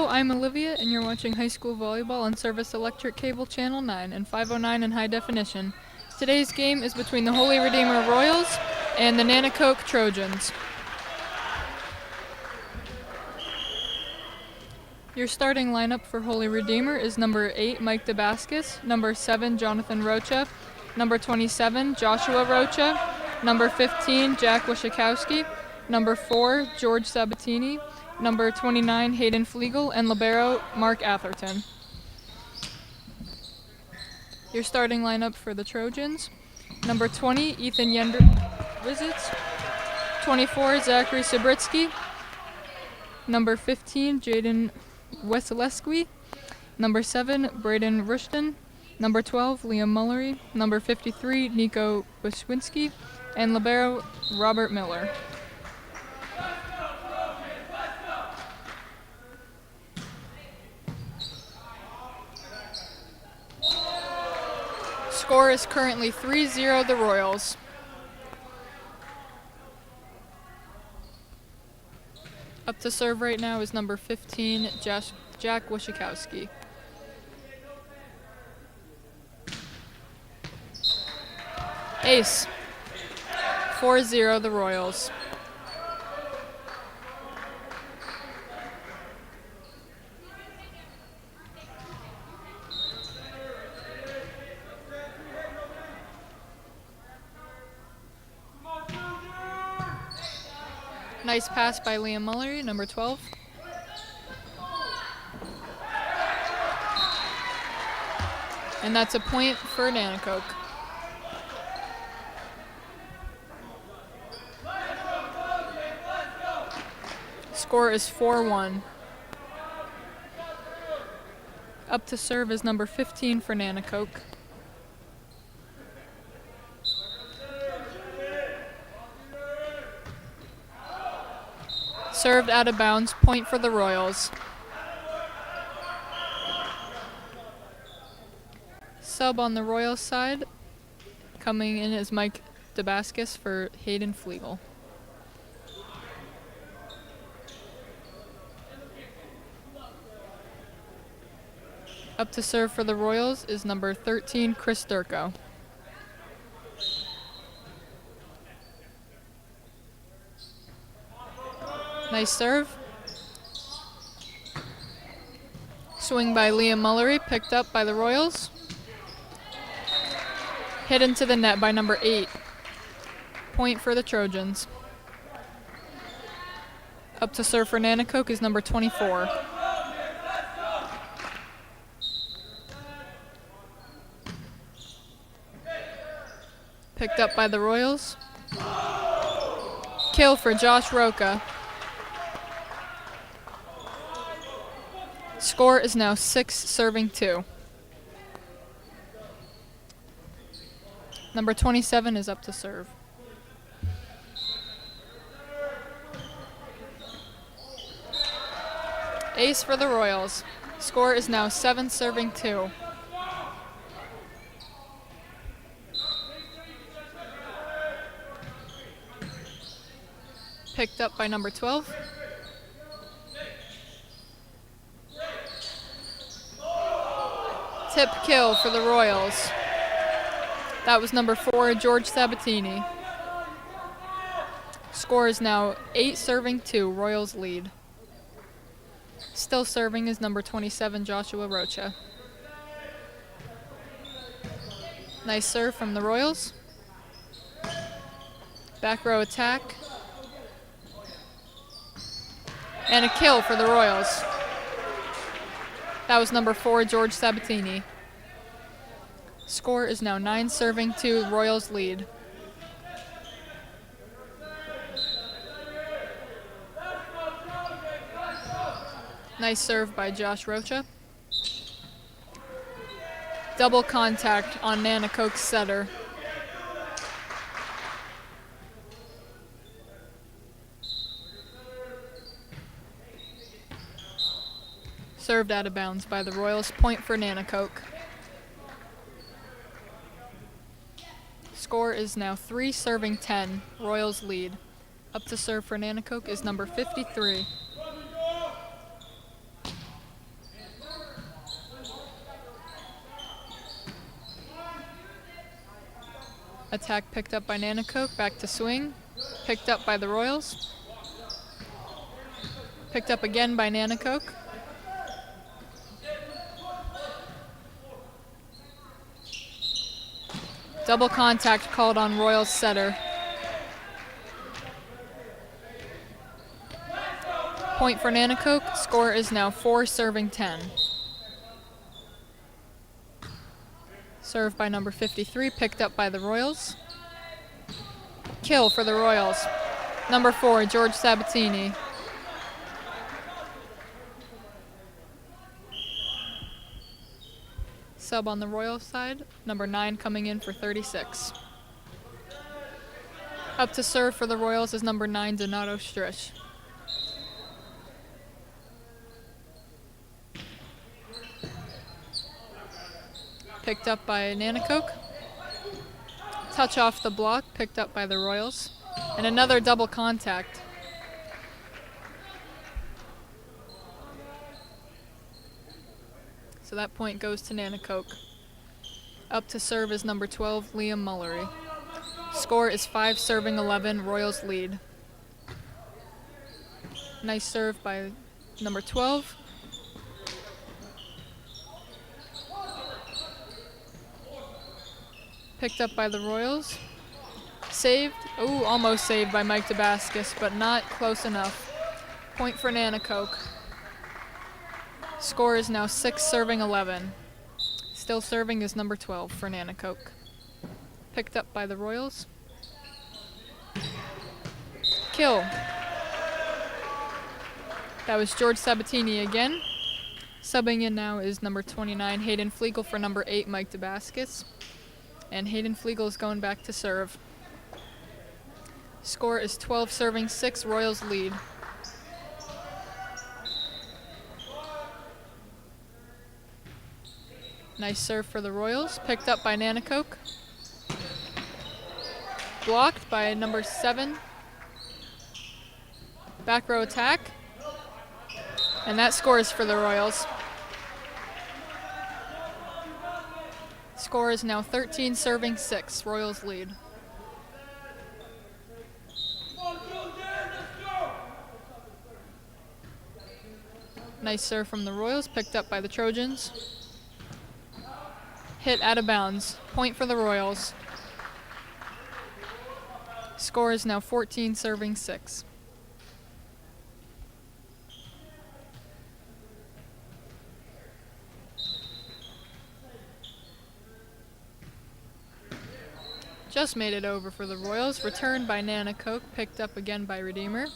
Hello, I'm Olivia, and you're watching high school volleyball on Service Electric Cable Channel 9 and 509 in high definition. Today's game is between the Holy Redeemer Royals and the Nanticoke Trojans. Your starting lineup for Holy Redeemer is number 8, Mike DeBascus, number 7, Jonathan Rocha, number 27, Joshua Rocha, number 15, Jack Wishakowski, number 4, George Sabatini, number 29, Hayden Flegel, and libero, Mark Atherton. Your starting lineup for the Trojans: number 20, Ethan Yender-Wizitz, 24, Zachary Sabritsky, number 15, Jaden Weselesky, number 7, Braden Rushton, number 12, Liam Mullery, number 53, Nico Buswinski, and libero, Robert Miller. Score is currently 3-0 the Royals. Up to serve right now is number 15, Jack Wishakowski. Ace. 4-0 the Royals. Nice pass by Liam Mullery, number 12. And that's a point for Nanticoke. Score is 4-1. Up to serve is number 15 for Nanticoke. Served out of bounds, point for the Royals. Sub on the Royals side, coming in is Mike DeBascus for Hayden Flegel. Up to serve for the Royals is number 13, Chris Durko. Nice serve. Swing by Liam Mullery, picked up by the Royals. Hit into the net by number 8. Point for the Trojans. Up to serve for Nanticoke is number 24. Picked up by the Royals. Kill for Josh Roca. Score is now 6-2. Number 27 is up to serve. Ace for the Royals. Score is now 7-2. Picked up by number 12. Tip kill for the Royals. That was number 4, George Sabatini. Score is now 8-2, Royals lead. Still serving is number 27, Joshua Rocha. Nice serve from the Royals. Back row attack. And a kill for the Royals. That was number 4, George Sabatini. Score is now 9-2, Royals lead. Nice serve by Josh Rocha. Double contact on Nanticoke's setter. Served out of bounds by the Royals, point for Nanticoke. Score is now 3-10, Royals lead. Up to serve for Nanticoke is number 53. Attack picked up by Nanticoke. Back to swing. Picked up by the Royals. Picked up again by Nanticoke. Double contact called on Royals setter. Point for Nanticoke. Score is now 4 serving 10. Served by number 53, picked up by the Royals. Kill for the Royals. Number 4, George Sabatini. Sub on the Royals side, number 9 coming in for 36. Up to serve for the Royals is number 9, Donato Strich. Picked up by Nanticoke. Touch off the block, picked up by the Royals. And another double contact. So that point goes to Nanticoke. Up to serve is number 12, Liam Mullery. Score is 5 serving 11, Royals lead. Nice serve by number 12. Picked up by the Royals. Saved. Ooh, almost saved by Mike DeBascus, but not close enough. Point for Nanticoke. Score is now 6 serving 11. Still serving is number 12 for Nanticoke. Picked up by the Royals. Kill. That was George Sabatini again. Subbing in now is number 29, Hayden Flegel, for number 8, Mike DeBascus. And Hayden Flegel is going back to serve. Score is 12 serving 6, Royals lead. Nice serve for the Royals, picked up by Nanticoke. Blocked by number 7. Back row attack. And that scores for the Royals. Score is now 13 serving 6, Royals lead. Nice serve from the Royals, picked up by the Trojans. Hit out of bounds, point for the Royals. Score is now 14 serving 6. Just made it over for the Royals. Returned by Nanticoke, picked up again by Redeemer.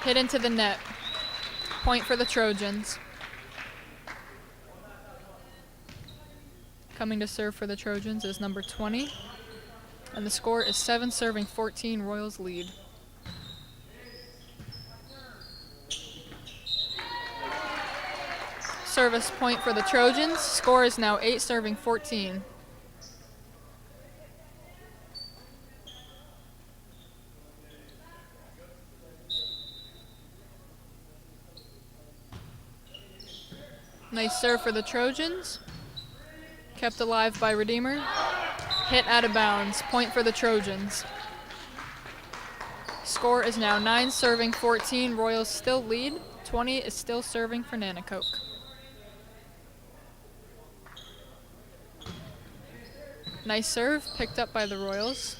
Hit into the net. Point for the Trojans. Coming to serve for the Trojans is number 20. And the score is 7 serving 14, Royals lead. Service point for the Trojans. Score is now 8 serving 14. Nice serve for the Trojans. Kept alive by Redeemer. Hit out of bounds. Point for the Trojans. Score is now 9 serving 14. Royals still lead. 20 is still serving for Nanticoke. Nice serve. Picked up by the Royals.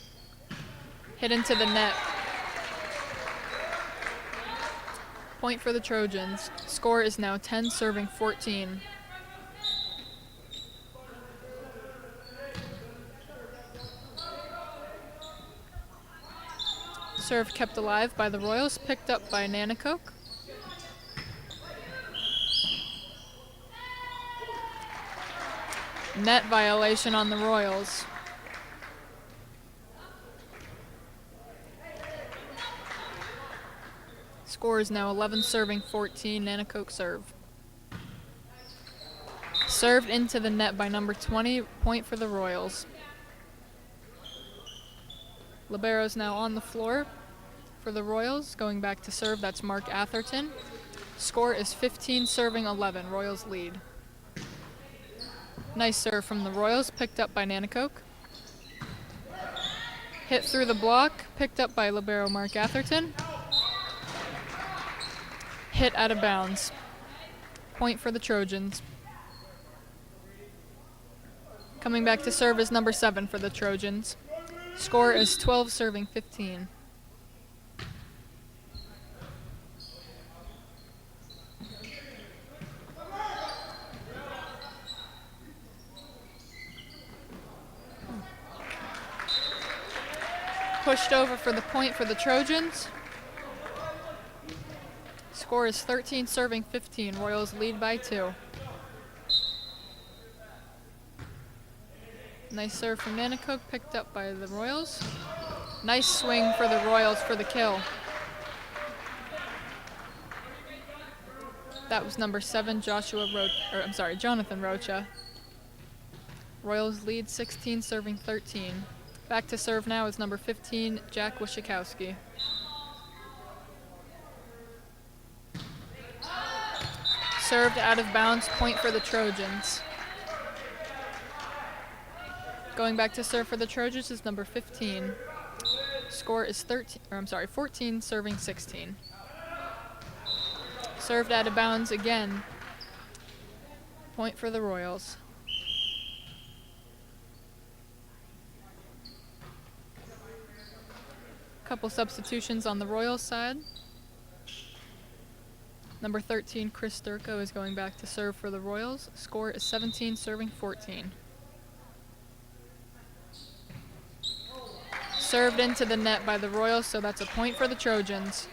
Hit into the net. Point for the Trojans. Score is now 10 serving 14. Serve kept alive by the Royals, picked up by Nanticoke. Net violation on the Royals. Score is now 11 serving 14, Nanticoke serve. Served into the net by number 20, point for the Royals. Libero's now on the floor for the Royals, going back to serve, that's Mark Atherton. Score is 15 serving 11, Royals lead. Nice serve from the Royals, picked up by Nanticoke. Hit through the block, picked up by libero Mark Atherton. Hit out of bounds. Point for the Trojans. Coming back to serve is number 7 for the Trojans. Score is 12 serving 15. Pushed over for the point for the Trojans. Score is 13 serving 15. Royals lead by 2. Nice serve from Nanticoke, picked up by the Royals. Nice swing for the Royals for the kill. That was number 7, Jonathan Rocha. Royals lead 16 serving 13. Back to serve now is number 15, Jack Wyshikowski. Served out of bounds, point for the Trojans. Going back to serve for the Trojans is number 15. Score is 14 serving 16. Served out of bounds again. Point for the Royals. Couple substitutions on the Royals side. Number 13, Chris Sturko, is going back to serve for the Royals. Score is 17 serving 14. Served into the net by the Royals, so that's a point for the Trojans.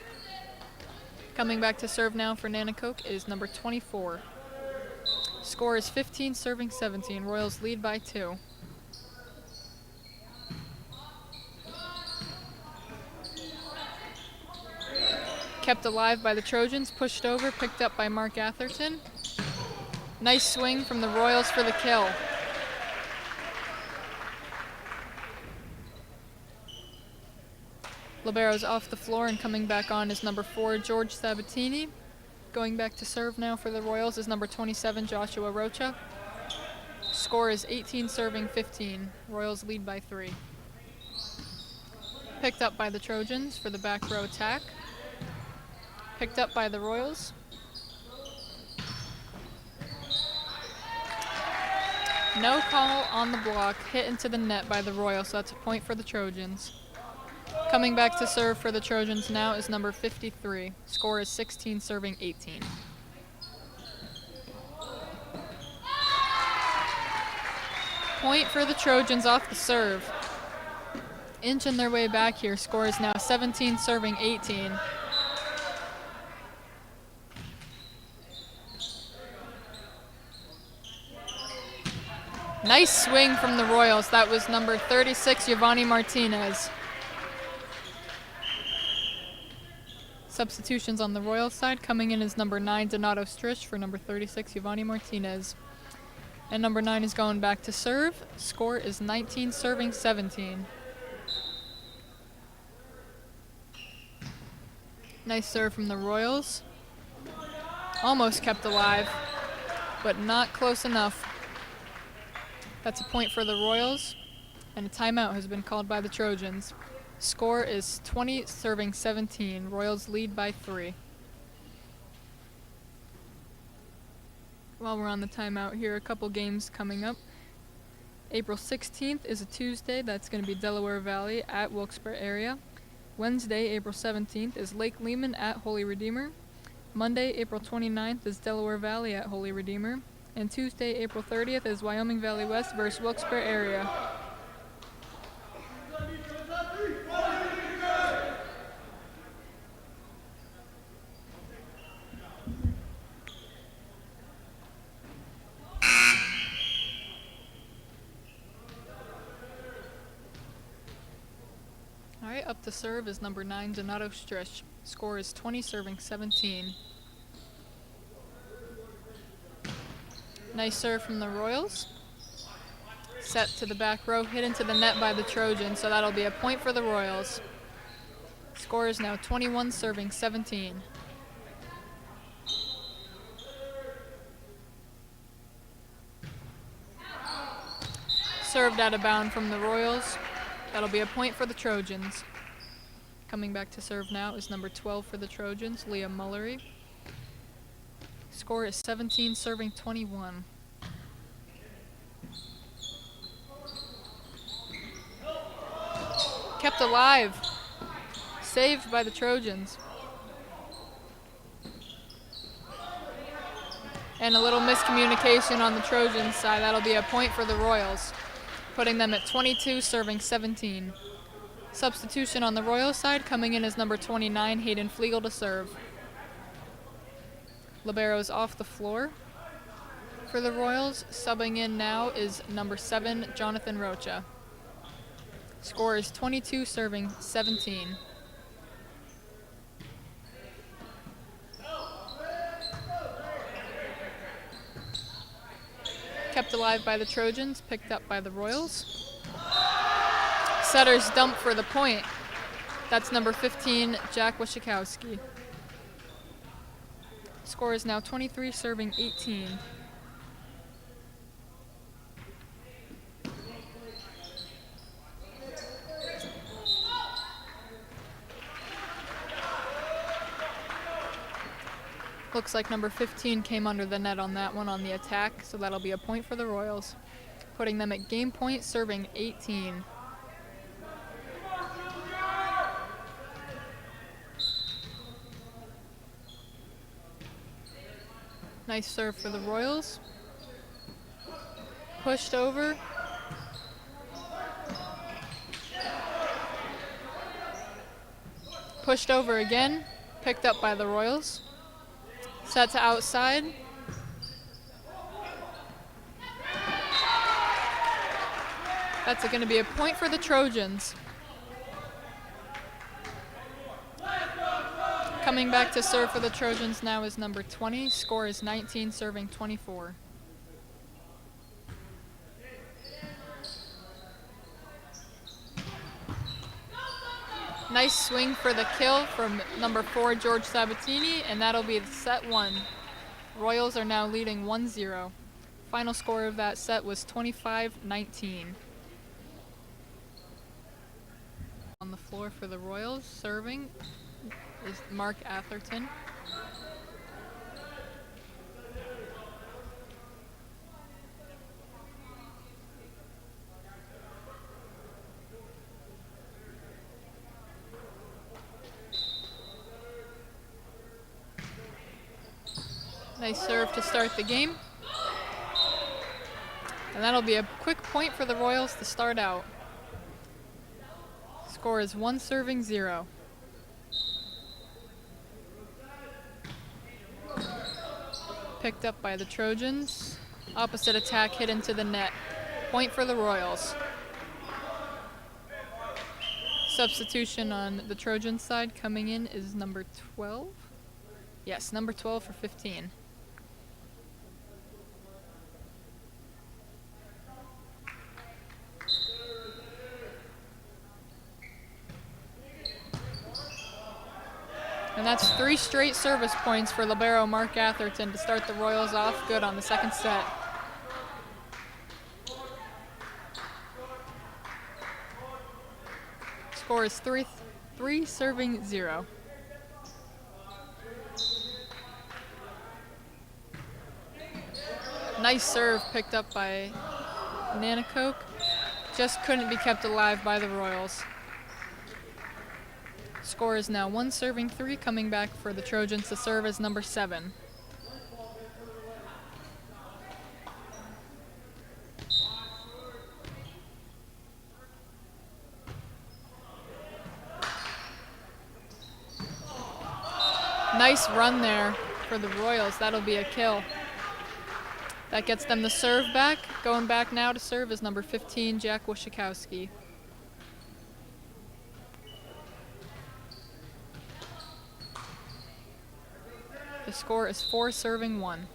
Coming back to serve now for Nanticoke is number 24. Score is 15 serving 17. Royals lead by 2. Kept alive by the Trojans, pushed over, picked up by Mark Atherton. Nice swing from the Royals for the kill. Libero's off the floor, and coming back on is number 4, George Sabatini. Going back to serve now for the Royals is number 27, Joshua Rocha. Score is 18 serving 15. Royals lead by 3. Picked up by the Trojans for the back row attack. Picked up by the Royals. No call on the block, hit into the net by the Royals, so that's a point for the Trojans. Coming back to serve for the Trojans now is number 53. Score is 16 serving 18. Point for the Trojans off the serve. Inching their way back here. Score is now 17 serving 18. Nice swing from the Royals. That was number 36, Giovanni Martinez. Substitutions on the Royals side. Coming in is number 9, Donato Strish, for number 36, Giovanni Martinez. And number 9 is going back to serve. Score is 19 serving 17. Nice serve from the Royals. Almost kept alive, but not close enough. That's a point for the Royals, and a timeout has been called by the Trojans. Score is 20 serving 17. Royals lead by 3. While we're on the timeout here, a couple games coming up. April 16th is a Tuesday. That's going to be Delaware Valley at Wilkes-Barre area. Wednesday, April 17th is Lake Lehman at Holy Redeemer. Monday, April 29th is Delaware Valley at Holy Redeemer. And Tuesday, April 30th is Wyoming Valley West versus Wilkes-Barre area. All right, up to serve is number 9, Donato Strish. Score is 20 serving 17. Nice serve from the Royals. Set to the back row, hit into the net by the Trojans, so that'll be a point for the Royals. Score is now 21 serving 17. Served out of bound from the Royals. That'll be a point for the Trojans. Coming back to serve now is number 12 for the Trojans, Leah Mullery. Score is 17, serving 21. Kept alive. Saved by the Trojans. And a little miscommunication on the Trojans side. That'll be a point for the Royals, putting them at 22, serving 17. Substitution on the Royals side, coming in as number 29, Hayden Flegel to serve. Libero's off the floor for the Royals. Subbing in now is number 7, Jonathan Rocha. Score is 22, serving 17. Kept alive by the Trojans, picked up by the Royals. Setter's dump for the point. That's number 15, Jack Wachikowski. Score is now 23, serving 18. Looks like number 15 came under the net on that one on the attack, so that'll be a point for the Royals, putting them at game point, serving 18. Nice serve for the Royals. Pushed over. Pushed over again, picked up by the Royals. Set to outside. That's going to be a point for the Trojans. Coming back to serve for the Trojans now is number 20. Score is 19, serving 24. Nice swing for the kill from number 4, George Sabatini, and that'll be set 1. Royals are now leading 1-0. Final score of that set was 25-19. On the floor for the Royals, serving is Mark Atherton. Nice serve to start the game. And that'll be a quick point for the Royals to start out. Score is 1 serving 0. Picked up by the Trojans. Opposite attack hit into the net. Point for the Royals. Substitution on the Trojan side coming in is number 12. Yes, number 12 for 15. And that's 3 straight service points for libero Mark Atherton to start the Royals off good on the second set. Score is 3 serving 0. Nice serve picked up by Nanticoke. Just couldn't be kept alive by the Royals. Score is now 1 serving 3, coming back for the Trojans to serve as number 7. Nice run there for the Royals. That'll be a kill. That gets them the serve back. Going back now to serve is number 15, Jack Wachikowski. The score is 4 serving 1.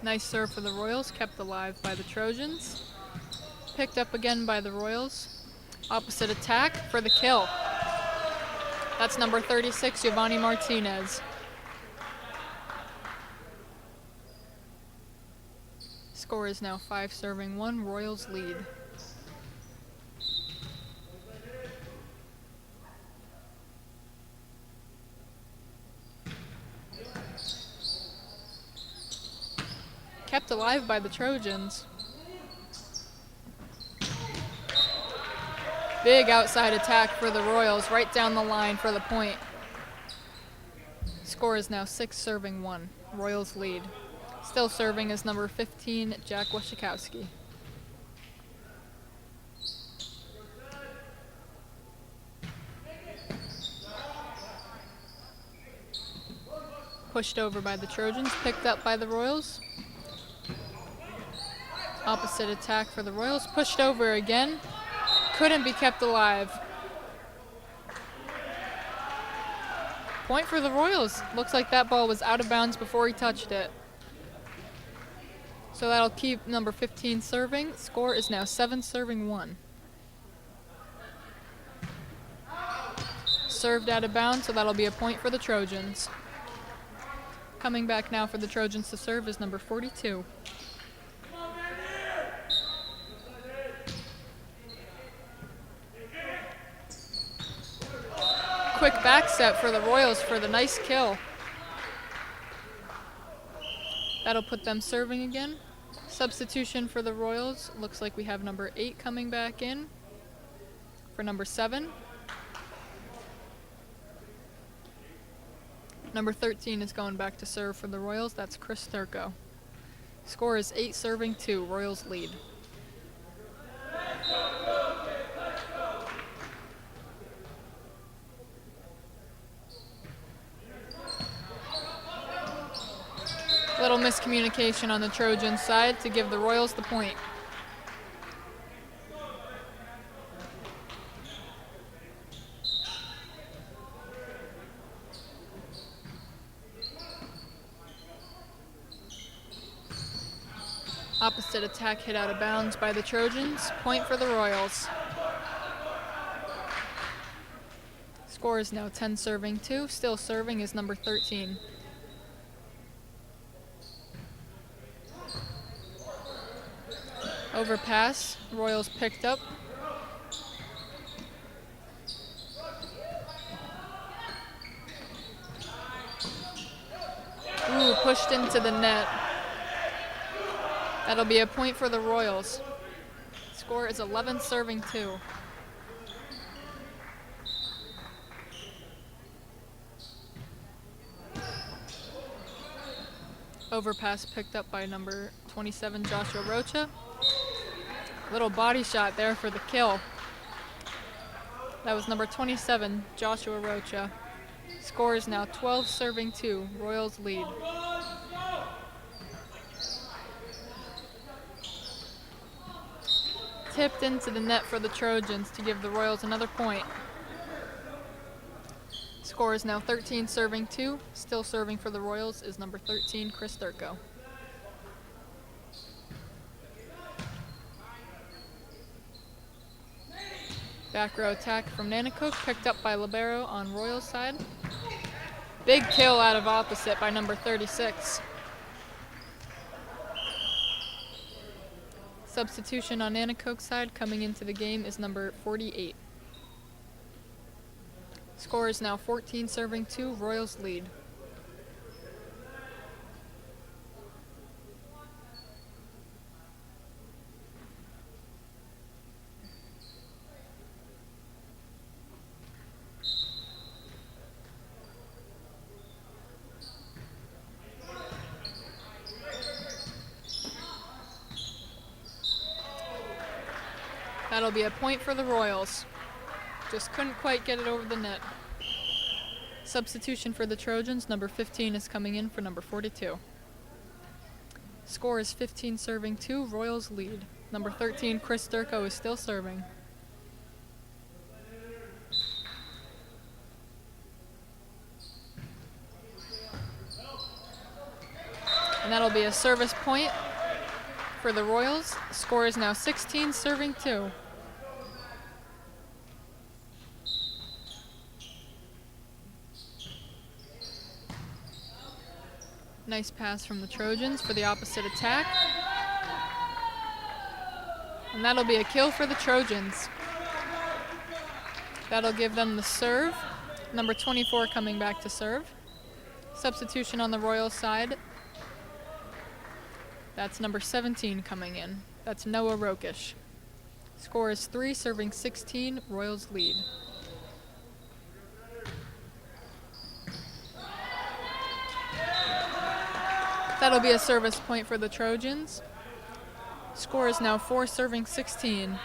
Nice serve for the Royals, kept alive by the Trojans. Picked up again by the Royals. Opposite attack for the kill. That's number 36, Giovanni Martinez. Score is now 5 serving 1, Royals lead. Kept alive by the Trojans. Big outside attack for the Royals, right down the line for the point. Score is now 6 serving 1, Royals lead. Still serving is number 15, Jack Washikowski. Pushed over by the Trojans, picked up by the Royals. Opposite attack for the Royals, pushed over again. Couldn't be kept alive. Point for the Royals. Looks like that ball was out of bounds before he touched it. So that'll keep number 15 serving. Score is now 7 serving 1. Served out of bounds, so that'll be a point for the Trojans. Coming back now for the Trojans to serve is number 42. Quick back set for the Royals for the nice kill. That'll put them serving again. Substitution for the Royals. Looks like we have number 8 coming back in for number 7. Number 13 is going back to serve for the Royals. That's Chris Sturko. Score is 8 serving 2. Royals lead. Little miscommunication on the Trojans side to give the Royals the point. Opposite attack hit out of bounds by the Trojans. Point for the Royals. Score is now 10 serving 2. Still serving is number 13. Overpass. Royals picked up. Ooh, pushed into the net. That'll be a point for the Royals. Score is 11 serving 2. Overpass picked up by number 27, Joshua Rocha. Little body shot there for the kill. That was number 27, Joshua Rocha. Score is now 12 serving 2. Royals lead. Tipped into the net for the Trojans to give the Royals another point. Score is now 13 serving 2. Still serving for the Royals is number 13, Chris Sturko. Back row attack from Nanticoke, picked up by Libero on Royals side. Big kill out of opposite by number 36. Substitution on Nanticoke side coming into the game is number 48. Score is now 14 serving 2. Royals lead. That'll be a point for the Royals. Just couldn't quite get it over the net. Substitution for the Trojans, number 15 is coming in for number 42. Score is 15 serving 2, Royals lead. Number 13, Chris Sturko is still serving. And that'll be a service point for the Royals. Score is now 16 serving 2. Nice pass from the Trojans for the opposite attack. And that'll be a kill for the Trojans. That'll give them the serve. Number 24 coming back to serve. Substitution on the Royals side. That's number 17 coming in. That's Noah Rokish. Score is 3, serving 16. Royals lead. That'll be a service point for the Trojans. Score is now 4, serving 16.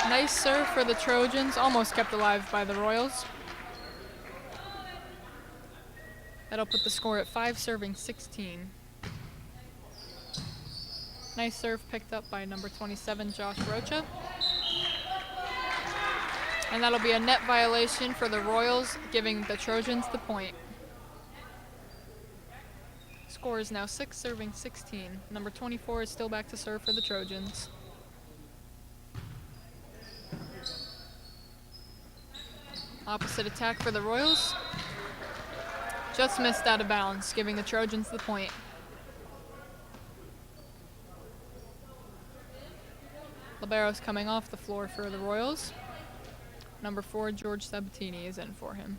Nice serve for the Trojans, almost kept alive by the Royals. That'll put the score at 5, serving 16. Nice serve picked up by number 27, Josh Rocha. And that'll be a net violation for the Royals, giving the Trojans the point. Score is now 6, serving 16. Number 24 is still back to serve for the Trojans. Opposite attack for the Royals. Just missed out of bounds, giving the Trojans the point. Libero's coming off the floor for the Royals. Number 4, George Sabatini, is in for him.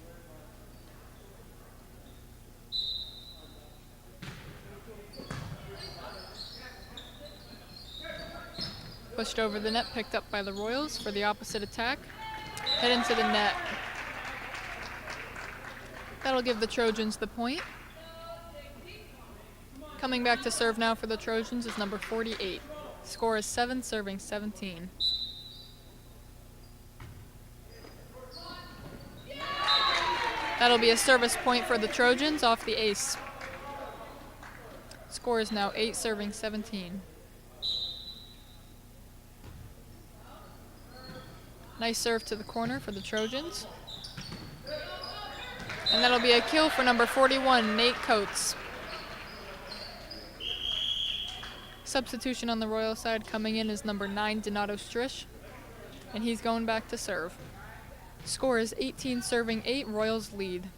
Pushed over the net, picked up by the Royals for the opposite attack. Head into the net. That'll give the Trojans the point. Coming back to serve now for the Trojans is number 48. Score is 7, serving 17. That'll be a service point for the Trojans off the ace. Score is now 8, serving 17. Nice serve to the corner for the Trojans. And that'll be a kill for number 41, Nate Coates. Substitution on the Royal side coming in is number 9, Donato Strish. And he's going back to serve. Score is 18, serving 8. Royals lead.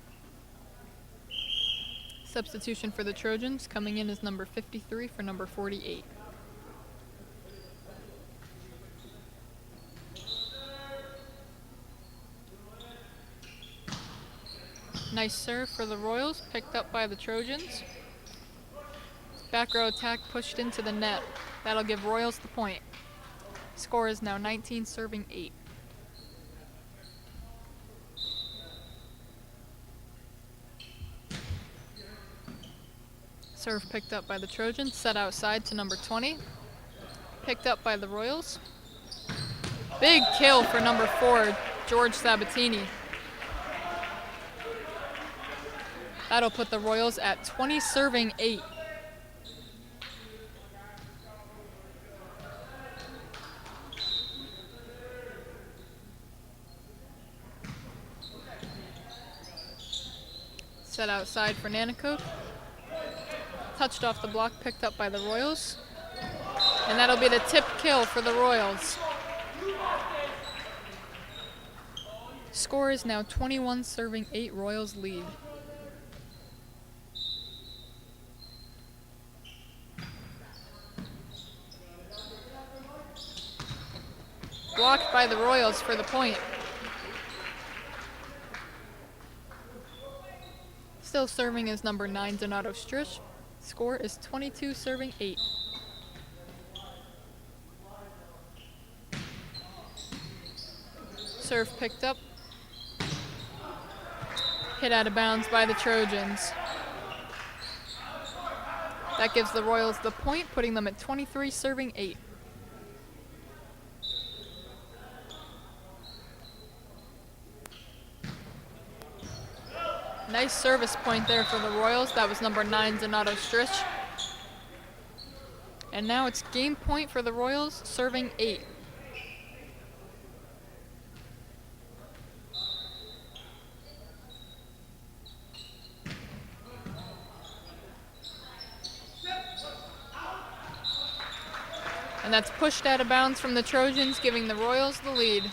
Substitution for the Trojans coming in is number 53 for number 48. Nice serve for the Royals, picked up by the Trojans. Back row attack pushed into the net. That'll give Royals the point. Score is now 19, serving 8. Serve picked up by the Trojans, set outside to number 20. Picked up by the Royals. Big kill for number 4, George Sabatini. That'll put the Royals at 20, serving 8. Set outside for Nanticoke. Touched off the block, picked up by the Royals. And that'll be the tip kill for the Royals. Score is now 21, serving 8. Royals lead. Blocked by the Royals for the point. Still serving is number 9, Donato Strish. Score is 22, serving 8. Serve picked up. Hit out of bounds by the Trojans. That gives the Royals the point, putting them at 23, serving 8. Nice service point there for the Royals. That was number 9, Donato Strish. And now it's game point for the Royals, serving 8. And that's pushed out of bounds from the Trojans, giving the Royals the lead.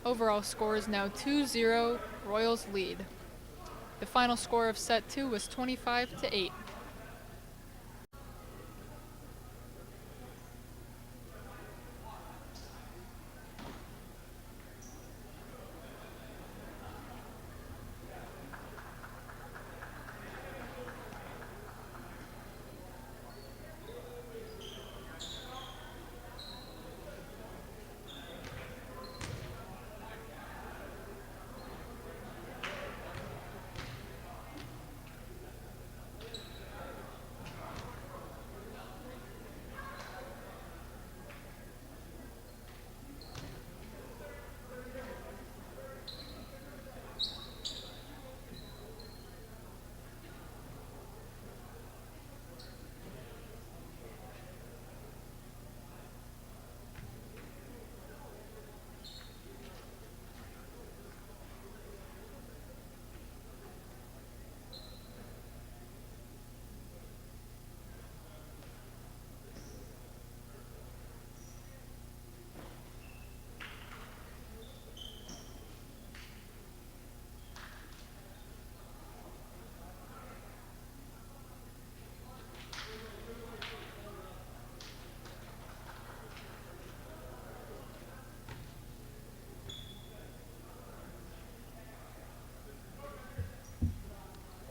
Overall score is now 2-0, Royals lead. The final score of set 2 was 25-8.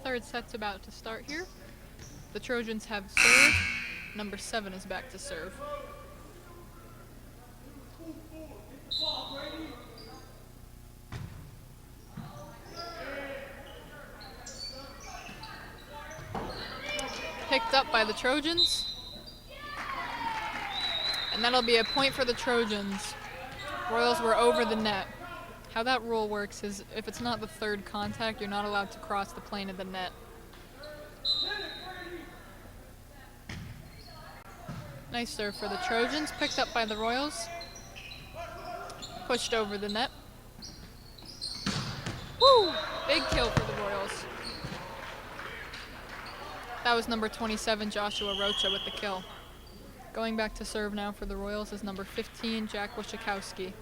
Third set's about to start here. The Trojans have served. Number 7 is back to serve. Picked up by the Trojans. And that'll be a point for the Trojans. Royals were over the net. How that rule works is if it's not the third contact, you're not allowed to cross the plane of the net. Nice serve for the Trojans, picked up by the Royals. Pushed over the net. Woo! Big kill for the Royals. That was number 27, Joshua Rocha, with the kill. Going back to serve now for the Royals is number 15, Jack Wachikowski.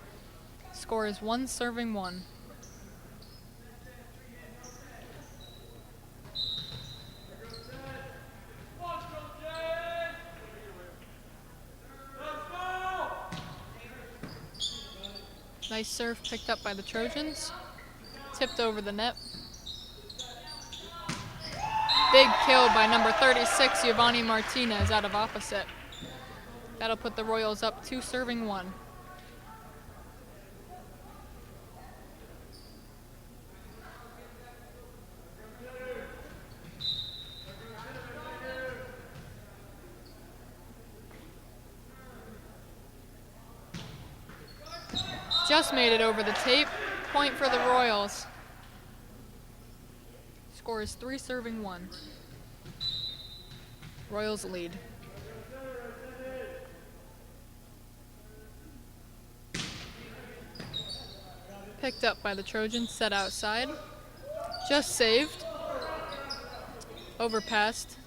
Score is 1-1. Nice serve picked up by the Trojans. Tipped over the net. Big kill by number 36, Giovanni Martinez, out of opposite. That'll put the Royals up 2-1. Just made it over the tape. Point for the Royals. Score is 3-1. Royals lead. Picked up by the Trojans, set outside. Just saved. Overpassed.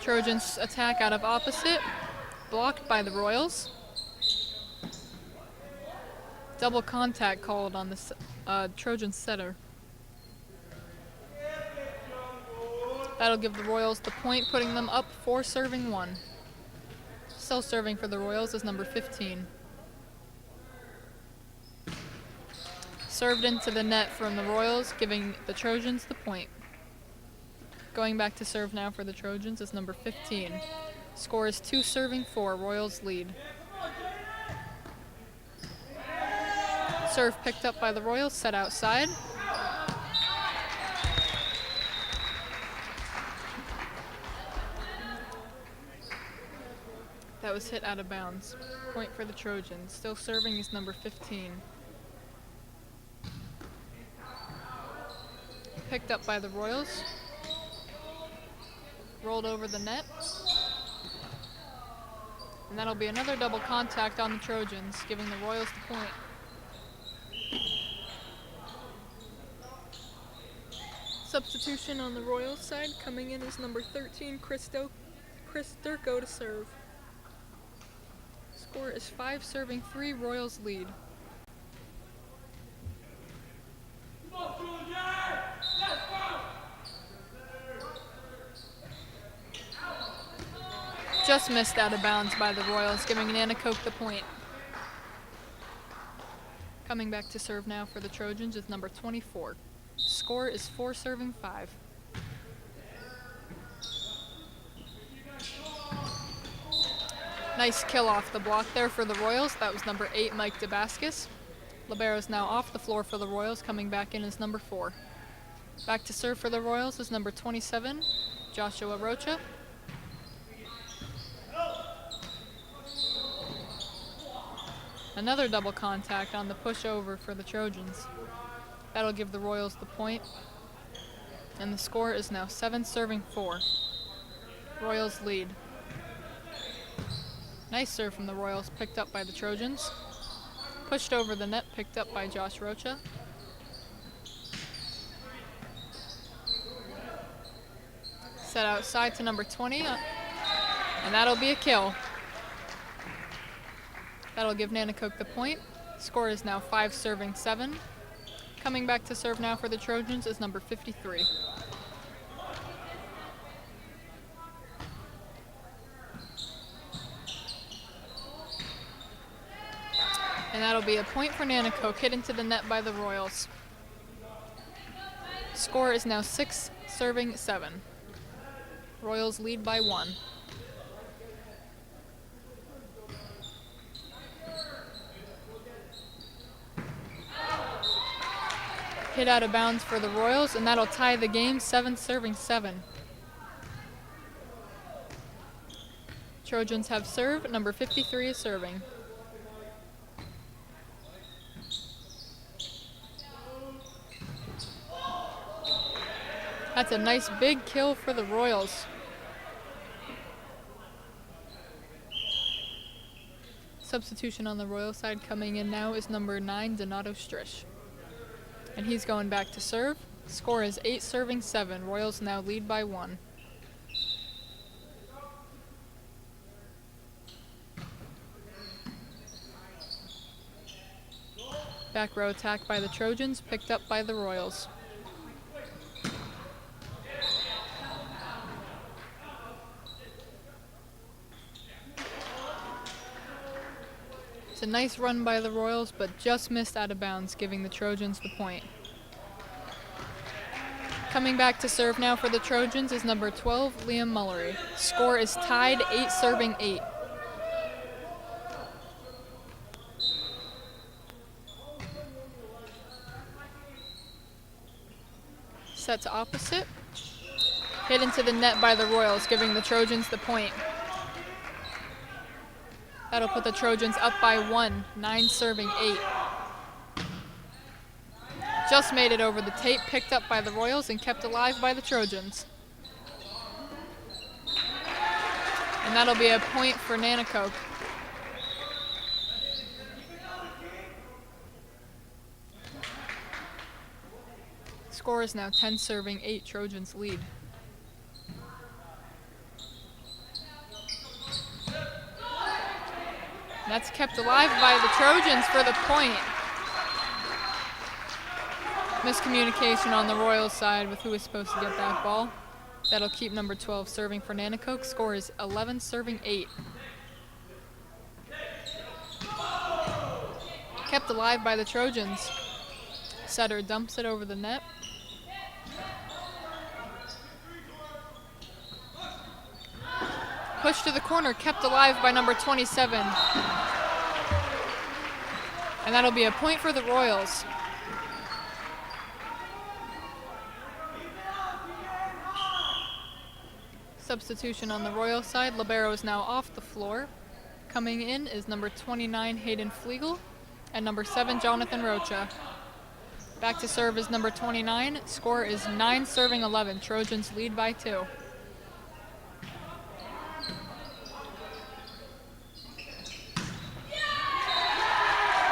Trojans attack out of opposite. Blocked by the Royals. Double contact called on the Trojan setter. That'll give the Royals the point, putting them up 4-1. Still serving for the Royals is number 15. Served into the net from the Royals, giving the Trojans the point. Going back to serve now for the Trojans is number 15. Score is 2-4, Royals lead. Serve picked up by the Royals, set outside. That was hit out of bounds. Point for the Trojans. Still serving is number 15. Picked up by the Royals. Rolled over the net. And that'll be another double contact on the Trojans, giving the Royals the point. Substitution on the Royals side. Coming in is number 13, Chris Durko to serve. Score is 5-3, Royals lead. just missed out of bounds by the Royals, giving Nanticoke the point. Coming back to serve now for the Trojans is number 24. Score is 4 serving 5. Nice kill off the block there for the Royals. That was number 8, Mike DeBascus. Libero's now off the floor for the Royals. Coming back in is number 4. Back to serve for the Royals is number 27, Joshua Rocha. Another double contact on the push over for the Trojans. That'll give the Royals the point. And the score is now 7 serving 4. Royals lead. Nice serve from the Royals, picked up by the Trojans. Pushed over the net, picked up by Josh Rocha. Set outside to number 20, and that'll be a kill. That'll give Nanticoke the point. Score is now 5 serving 7. Coming back to serve now for the Trojans is number 53. And that'll be a point for Nanticoke, hit into the net by the Royals. Score is now 6 serving 7. Royals lead by 1. Hit out of bounds for the Royals, and that'll tie the game, 7 serving 7. Trojans have serve, number 53 is serving. That's a nice big kill for the Royals. Substitution on the Royal side coming in now is number 9, Donato Strish. And he's going back to serve. Score is 8 serving 7. Royals now lead by 1. Back row attack by the Trojans, picked up by the Royals. It's a nice run by the Royals, but just missed out of bounds, giving the Trojans the point. Coming back to serve now for the Trojans is number 12, Liam Mullery. Score is tied, 8 serving 8. Set to opposite. Hit into the net by the Royals, giving the Trojans the point. That'll put the Trojans up by 1, 9 serving 8. Just made it over the tape, picked up by the Royals and kept alive by the Trojans. And that'll be a point for Nanticoke. Score is now 10 serving 8, Trojans lead. That's kept alive by the Trojans for the point. Miscommunication on the Royals side with who was supposed to get that ball. That'll keep number 12 serving for Nanticoke. Score is 11 serving 8. Kept alive by the Trojans. Setter dumps it over the net. Push to the corner, kept alive by number 27. And that'll be a point for the Royals. Substitution on the Royal side. Libero is now off the floor. Coming in is number 29, Hayden Flegel, and number 7, Jonathan Rocha. Back to serve is number 29. Score is 9 serving 11. Trojans lead by 2.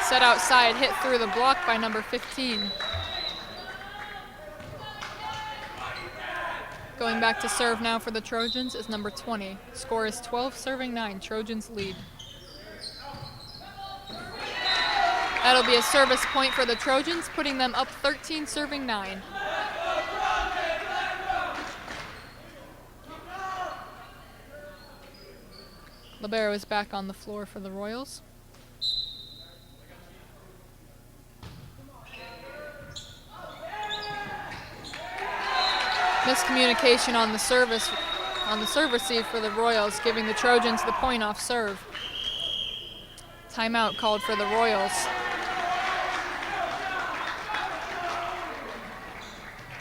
Set outside, hit through the block by number 15. Going back to serve now for the Trojans is number 20. Score is 12 serving 9. Trojans lead. That'll be a service point for the Trojans, putting them up 13 serving 9. Libero is back on the floor for the Royals. Miscommunication on the serve receive for the Royals, giving the Trojans the point off serve. Timeout called for the Royals.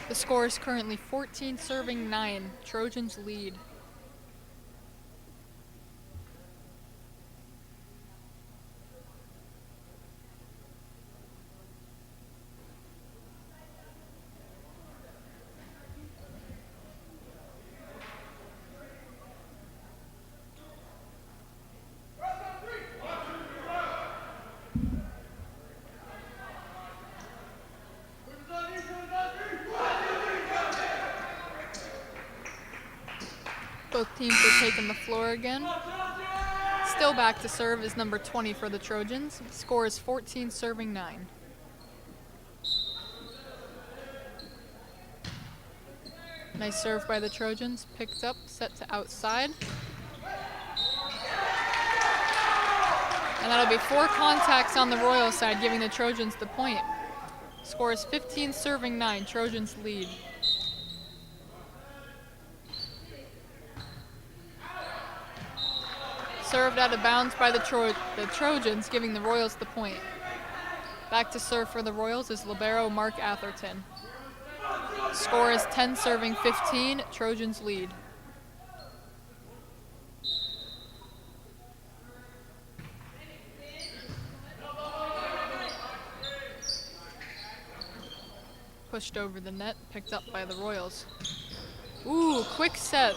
The score is currently 14 serving 9. Trojans lead. Both teams are taking the floor again. Still back to serve is number 20 for the Trojans. Score is 14 serving 9. Nice serve by the Trojans. Picked up, set to outside. And that'll be 4 contacts on the Royal side, giving the Trojans the point. Score is 15 serving 9. Trojans lead. Served out of bounds by the Trojans, giving the Royals the point. Back to serve for the Royals is libero Mark Atherton. Score is 10 serving 15. Trojans lead. Pushed over the net, picked up by the Royals. Ooh, quick set.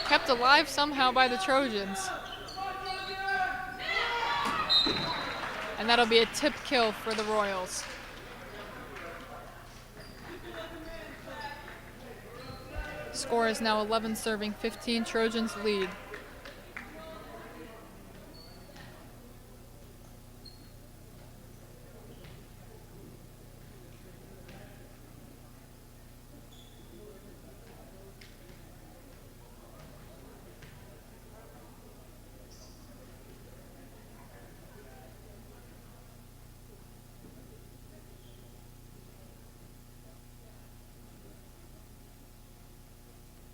Kept alive somehow by the Trojans. And that'll be a tip kill for the Royals. Score is now 11 serving 15. Trojans lead.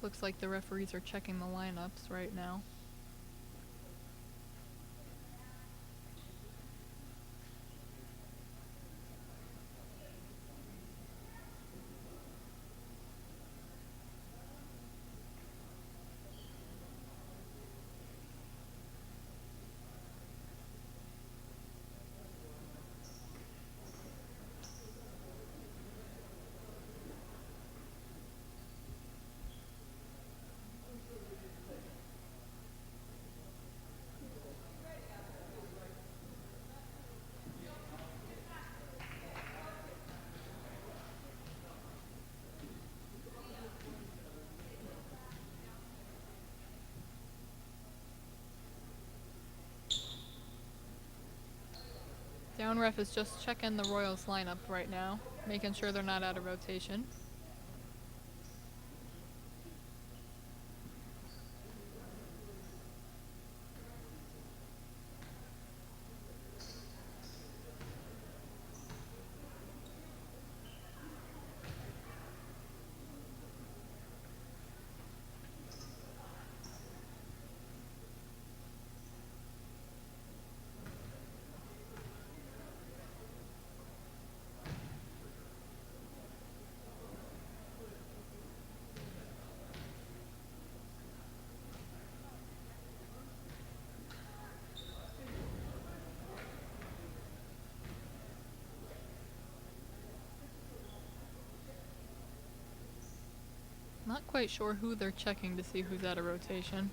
Looks like the referees are checking the lineups right now. Down ref is just checking the Royals lineup right now, making sure they're not out of rotation. Not quite sure who they're checking to see who's out of rotation.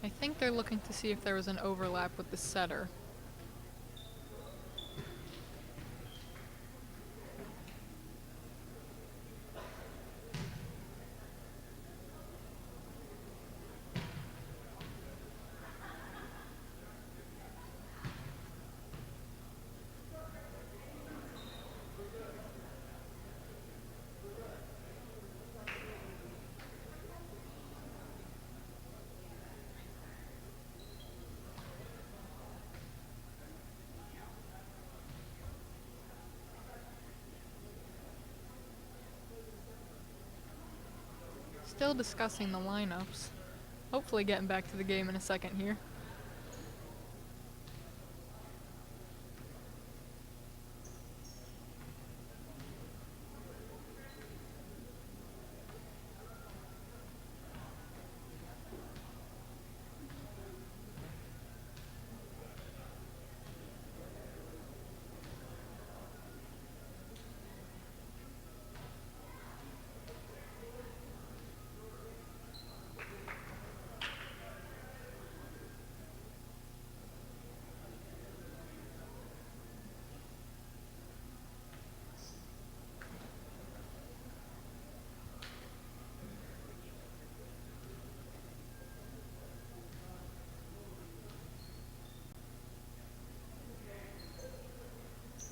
I think they're looking to see if there was an overlap with the setter. Still discussing the lineups. Hopefully getting back to the game in a second here.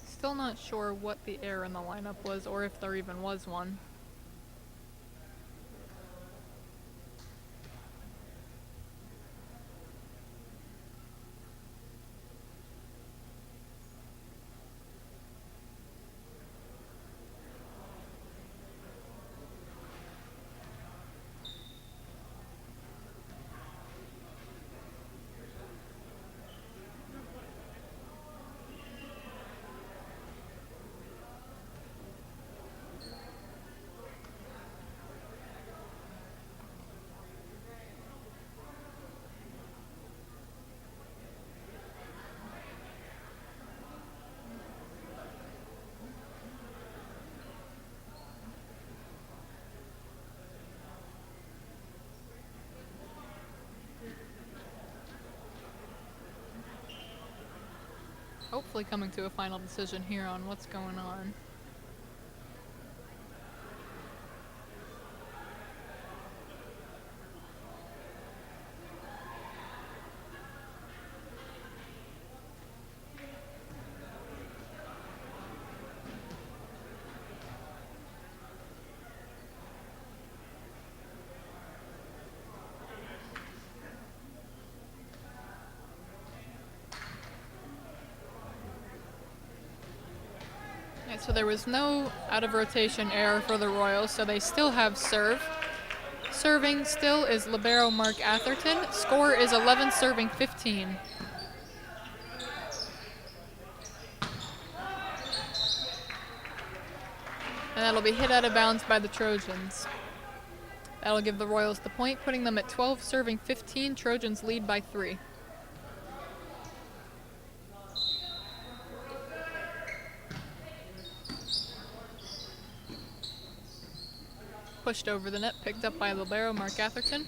Still not sure what the error in the lineup was, or if there even was one. Hopefully coming to a final decision here on what's going on. So there was no out of rotation error for the Royals, so they still have serve. Serving still is libero Mark Atherton. Score is 11 serving 15. And that'll be hit out of bounds by the Trojans. That'll give the Royals the point, putting them at 12 serving 15. Trojans lead by 3. Pushed over the net, picked up by libero Mark Atherton.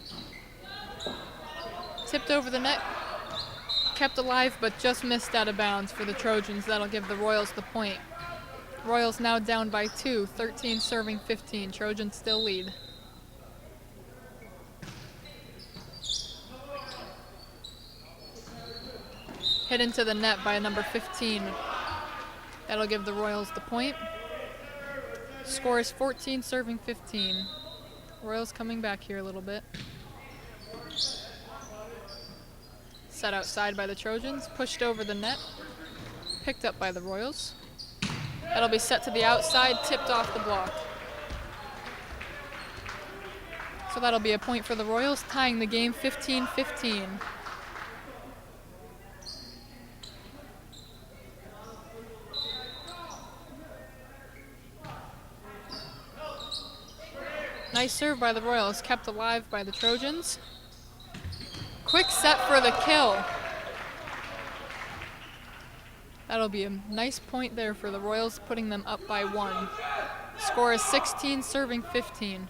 Tipped over the net, kept alive, but just missed out of bounds for the Trojans. That'll give the Royals the point. Royals now down by 2, 13 serving 15. Trojans still lead. Hit into the net by number 15. That'll give the Royals the point. Score is 14 serving 15. Royals coming back here a little bit. Set outside by the Trojans, pushed over the net, picked up by the Royals. That'll be set to the outside, tipped off the block. So that'll be a point for the Royals, tying the game 15-15. Nice serve by the Royals, kept alive by the Trojans. Quick set for the kill. That'll be a nice point there for the Royals, putting them up by 1. Score is 16 serving 15.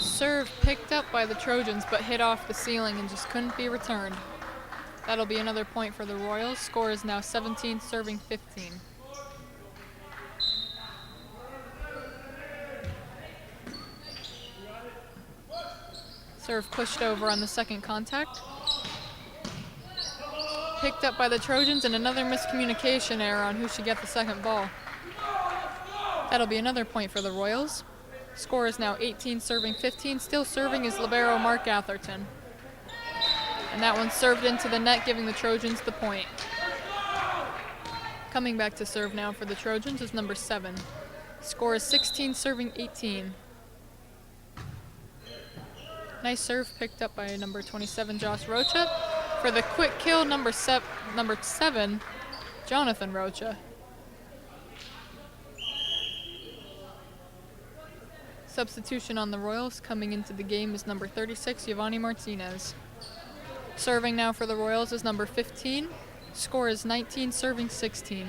Serve picked up by the Trojans, but hit off the ceiling and just couldn't be returned. That'll be another point for the Royals. Score is now 17 serving 15. Serve pushed over on the second contact. Picked up by the Trojans, and another miscommunication error on who should get the second ball. That'll be another point for the Royals. Score is now 18 serving 15. Still serving is libero Mark Atherton. And that one served into the net, giving the Trojans the point. Coming back to serve now for the Trojans is number 7. Score is 16, serving 18. Nice serve picked up by number 27, Josh Rocha. For the quick kill, number 7, Jonathan Rocha. Substitution on the Royals coming into the game is number 36, Giovanni Martinez. Serving now for the Royals is number 15. Score is 19, serving 16.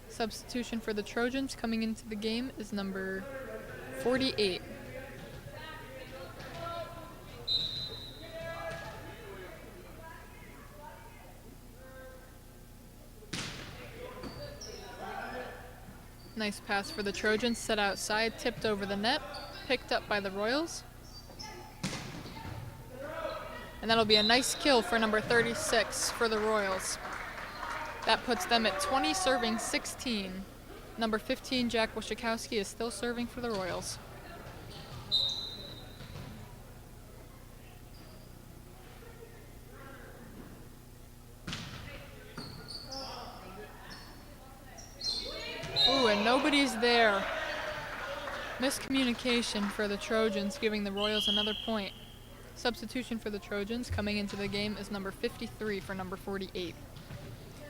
Substitution for the Trojans coming into the game is number 48. Nice pass for the Trojans, set outside, tipped over the net, picked up by the Royals. And that'll be a nice kill for number 36 for the Royals. That puts them at 20, serving 16. Number 15, Jack Washikowski, is still serving for the Royals. Ooh, and nobody's there. Miscommunication for the Trojans, giving the Royals another point. Substitution for the Trojans coming into the game is number 53 for number 48.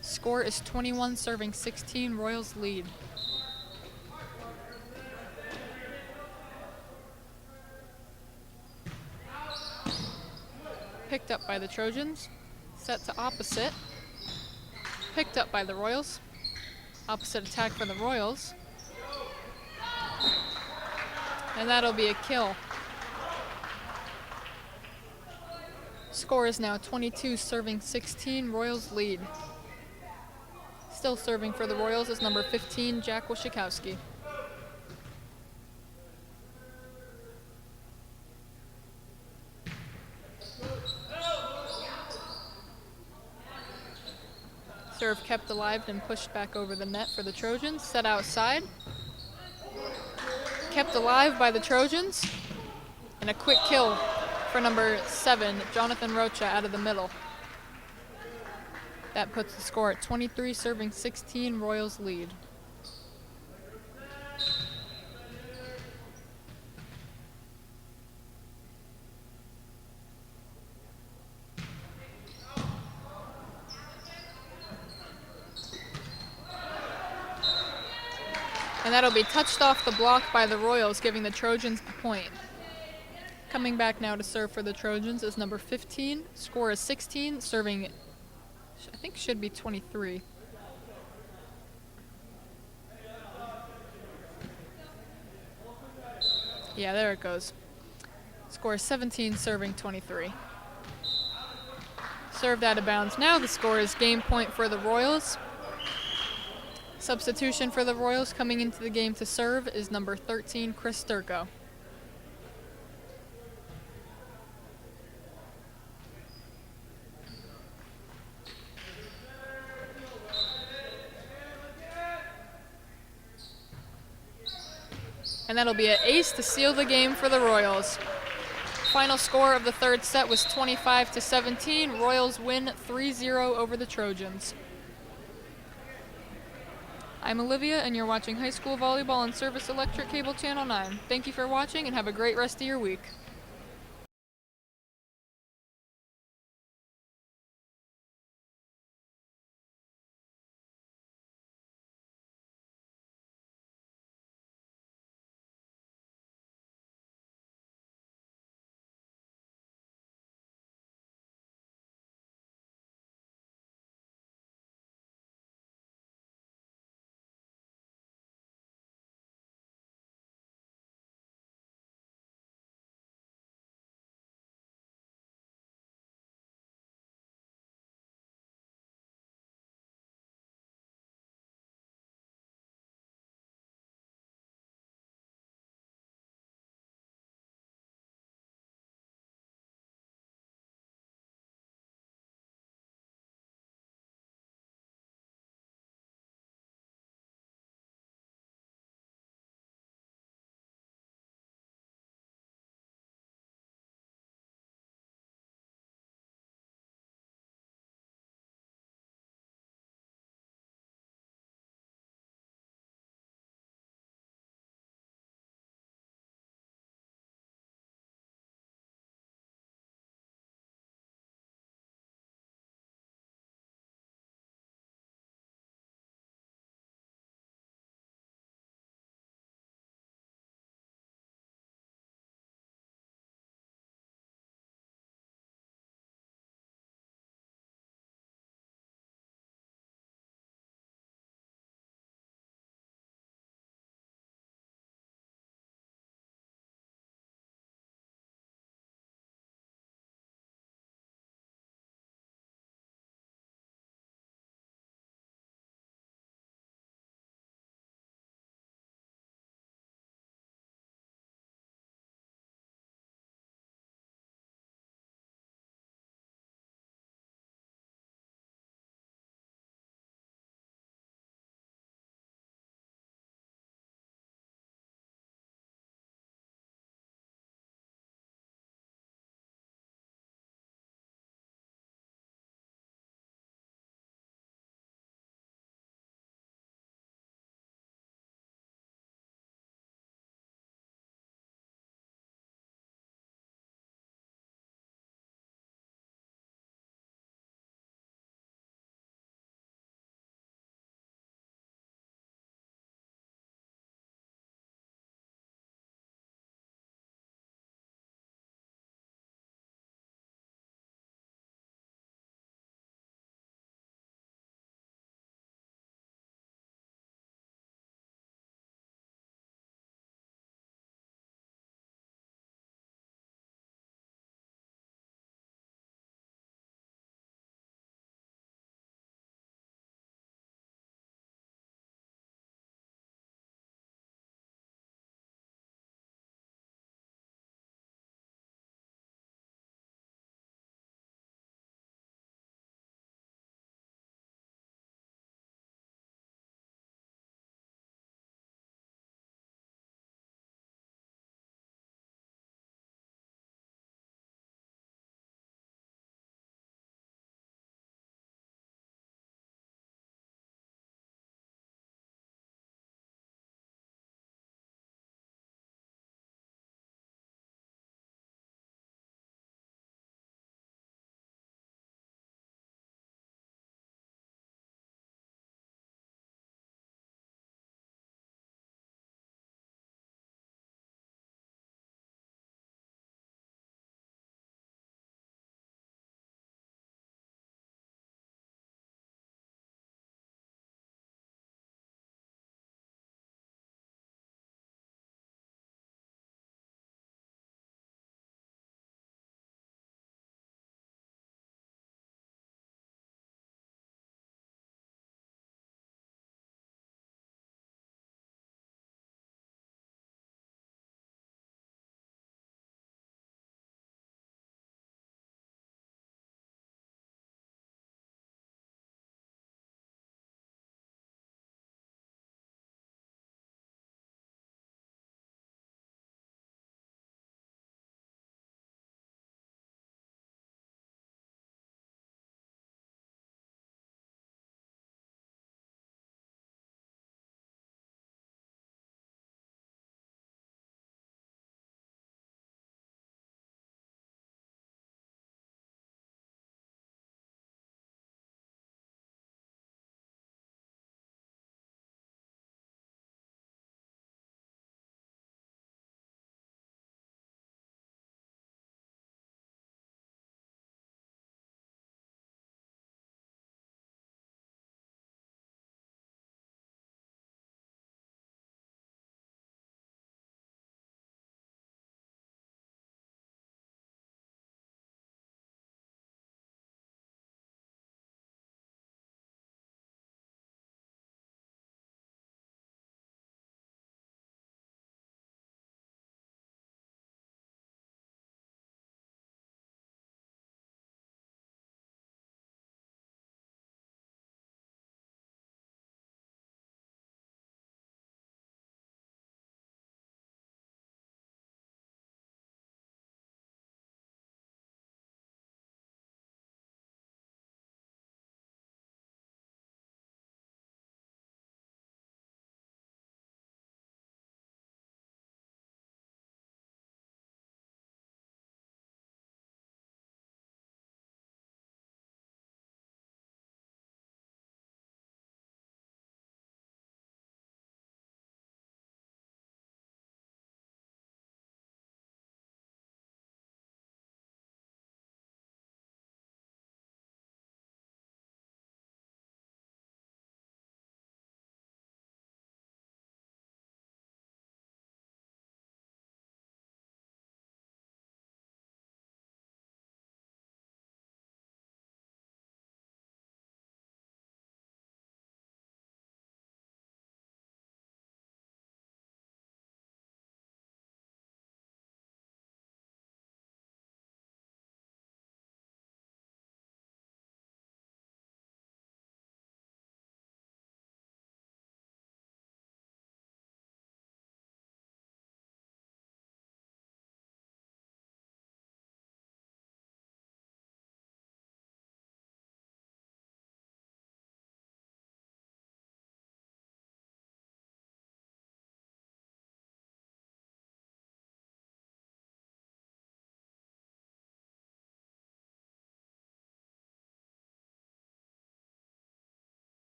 Score is 21, serving 16. Royals lead. Picked up by the Trojans. Set to opposite. Picked up by the Royals. Opposite attack for the Royals. And that'll be a kill. Score is now 22, serving 16. Royals lead. Still serving for the Royals is number 15, Jack Washikowski. Serve kept alive and pushed back over the net for the Trojans. Set outside. Kept alive by the Trojans. And a quick kill for number 7, Jonathan Rocha, out of the middle. That puts the score at 23, serving 16. Royals lead. And that'll be touched off the block by the Royals, giving the Trojans the point. Coming back now to serve for the Trojans is number 15. Score is 16, serving, I think should be 23. Yeah, there it goes. Score is 17, serving 23. Served out of bounds. Now the score is game point for the Royals. Substitution for the Royals coming into the game to serve is number 13, Chris Sturko. And that'll be an ace to seal the game for the Royals. Final score of the third set was 25-17. Royals win 3-0 over the Trojans. I'm Olivia, and you're watching High School Volleyball on Service Electric Cable Channel 9. Thank you for watching, and have a great rest of your week.